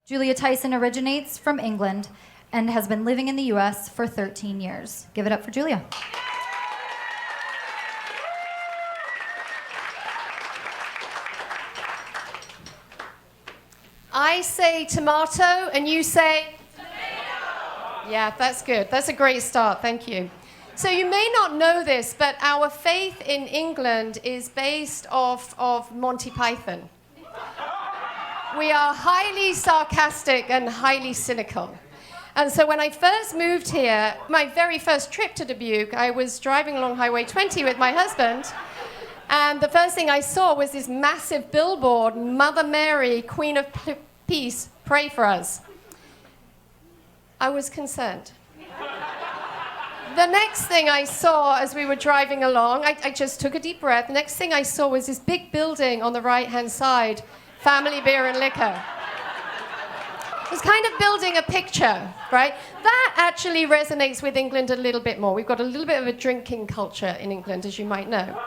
Julia Theisen originates from England and has been living in the US for 13 years. Give it up for Julia. I say tomato and you say tomato. Yeah, that's good. That's a great start. Thank you. So you may not know this, but our faith in England is based off of Monty Python. We are highly sarcastic and highly cynical. And so when I first moved here, my very first trip to Dubuque, I was driving along Highway 20 with my husband, and the first thing I saw was this massive billboard, Mother Mary, Queen of Peace, pray for us. I was concerned. The next thing I saw as we were driving along, I just took a deep breath. The next thing I saw was this big building on the right-hand side, Family Beer and Liquor. It was kind of building a picture, right? That actually resonates with England a little bit more. We've got a little bit of a drinking culture in England, as you might know.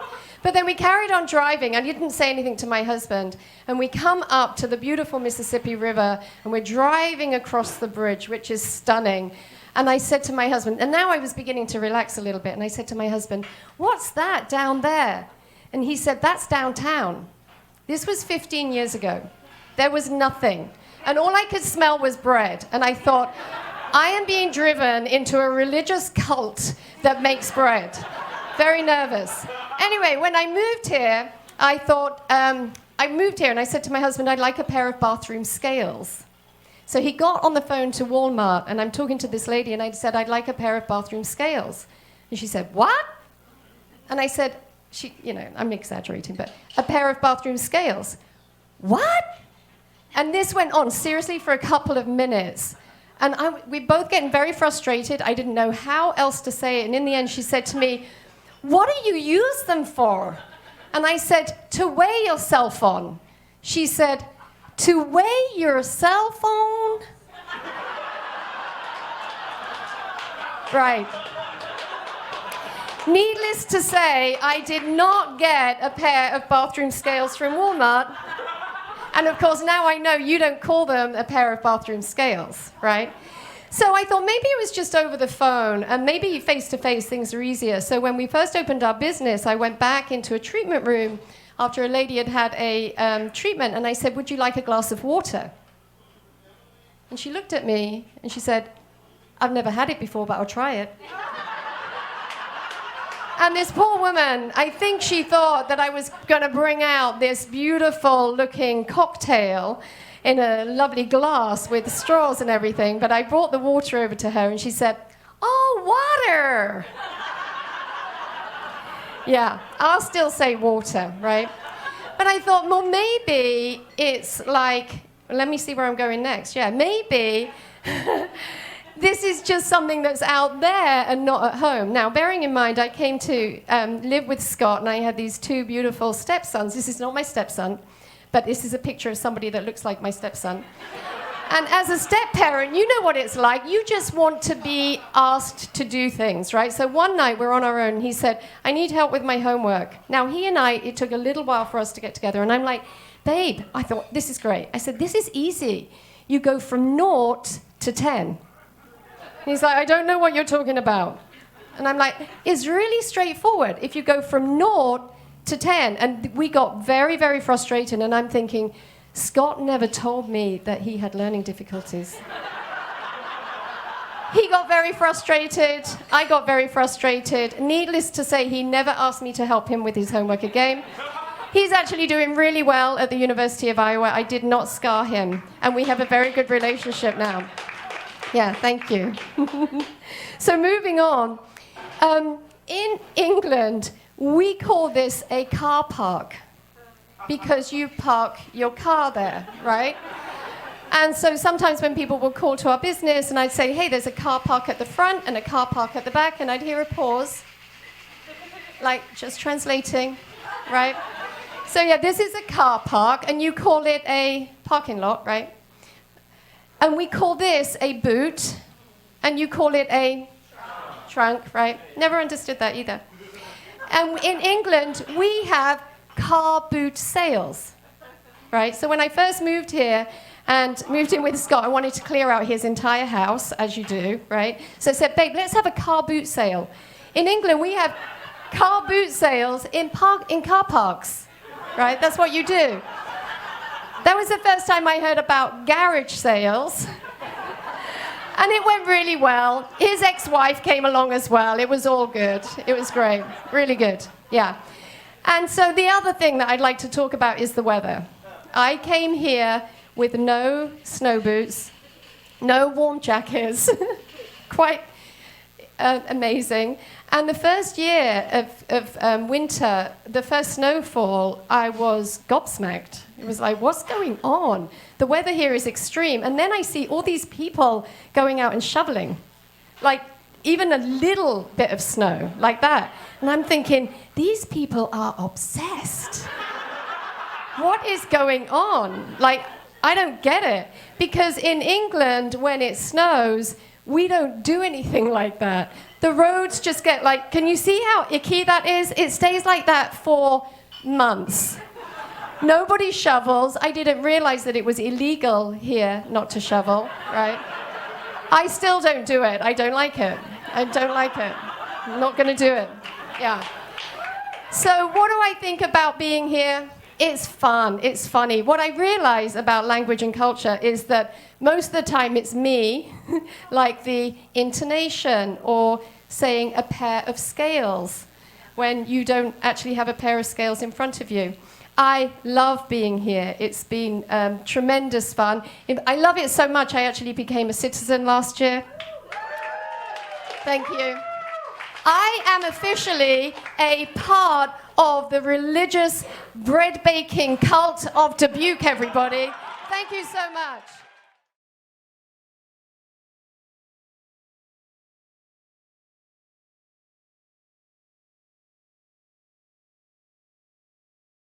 But then we carried on driving. I didn't say anything to my husband. And we come up to the beautiful Mississippi River, and we're driving across the bridge, which is stunning. And I said to my husband, and now I was beginning to relax a little bit, and I said to my husband, "What's that down there?" And he said, "That's downtown." This was 15 years ago. There was nothing. And all I could smell was bread. And I thought, I am being driven into a religious cult that makes bread. Very nervous. Anyway, when I moved here, I thought, I moved here and I said to my husband, I'd like a pair of bathroom scales. So he got on the phone to Walmart, and I'm talking to this lady, and I said, I'd like a pair of bathroom scales. And she said, what? And I said, I'm exaggerating, but a pair of bathroom scales. What? And this went on, seriously, for a couple of minutes. And we both getting very frustrated. I didn't know how else to say it. And in the end, she said to me, "What do you use them for?" And I said, "To weigh your cell phone." She said, "To weigh your cell phone?" Right. Needless to say, I did not get a pair of bathroom scales from Walmart. And of course, now I know you don't call them a pair of bathroom scales, right? So I thought maybe it was just over the phone, and maybe face-to-face things are easier. So when we first opened our business, I went back into a treatment room after a lady had had a treatment, and I said, "Would you like a glass of water?" And she looked at me, and she said, "I've never had it before, but I'll try it." And this poor woman, I think she thought that I was going to bring out this beautiful-looking cocktail in a lovely glass with straws and everything, but I brought the water over to her, and she said, "Oh, water!" Yeah, I'll still say water, right? But I thought, well, maybe it's like, let me see where I'm going next. Yeah, maybe this is just something that's out there and not at home. Now, bearing in mind, I came to live with Scott, and I had these two beautiful stepsons. This is not my stepson, but this is a picture of somebody that looks like my stepson. And as a step-parent, you know what it's like. You just want to be asked to do things, right? So one night, we're on our own, and he said, "I need help with my homework." Now, he and I, it took a little while for us to get together, and I'm like, "Babe," I thought, "this is great." I said, "This is easy. You go from 0 to 10. He's like, "I don't know what you're talking about." And I'm like, "It's really straightforward. If you go from 0 to 10, and we got very, very frustrated, and I'm thinking, Scott never told me that he had learning difficulties. He got very frustrated. I got very frustrated. Needless to say, he never asked me to help him with his homework again. He's actually doing really well at the University of Iowa. I did not scar him, and we have a very good relationship now. Yeah, thank you. So moving on. In England, we call this a car park because you park your car there, right? And so sometimes when people will call to our business and I'd say, "Hey, there's a car park at the front and a car park at the back," and I'd hear a pause, like just translating, right? So yeah, this is a car park, and you call it a parking lot, right? And we call this a boot, and you call it a trunk, right? Never understood that either. And in England, we have car boot sales, right? So when I first moved here, and moved in with Scott. I wanted to clear out his entire house, as you do, right? So I said, babe, let's have a car boot sale. In England, we have car boot sales in car parks, right? That's what you do. That was the first time I heard about garage sales. And it went really well. His ex-wife came along as well. It was all good. It was great. Really good. Yeah. And so the other thing that I'd like to talk about is the weather. I came here with no snow boots, no warm jackets. Quite amazing. And the first year of winter, the first snowfall, I was gobsmacked. It was like, what's going on? The weather here is extreme. And then I see all these people going out and shoveling, like even a little bit of snow, like that. And I'm thinking, these people are obsessed. What is going on? Like, I don't get it. Because in England, when it snows, we don't do anything like that. The roads just get like, can you see how icky that is? It stays like that for months. Nobody shovels. I didn't realize that it was illegal here not to shovel, right? I still don't do it. I don't like it. I don't like it. I'm not going to do it. Yeah. So what do I think about being here? It's fun. It's funny. What I realize about language and culture is that most of the time it's me, like the intonation or saying a pair of scales when you don't actually have a pair of scales in front of you. I love being here. It's been tremendous fun. I love it so much I actually became a citizen last year. Thank you. I am officially a part of the religious bread baking cult of Dubuque, everybody. Thank you so much.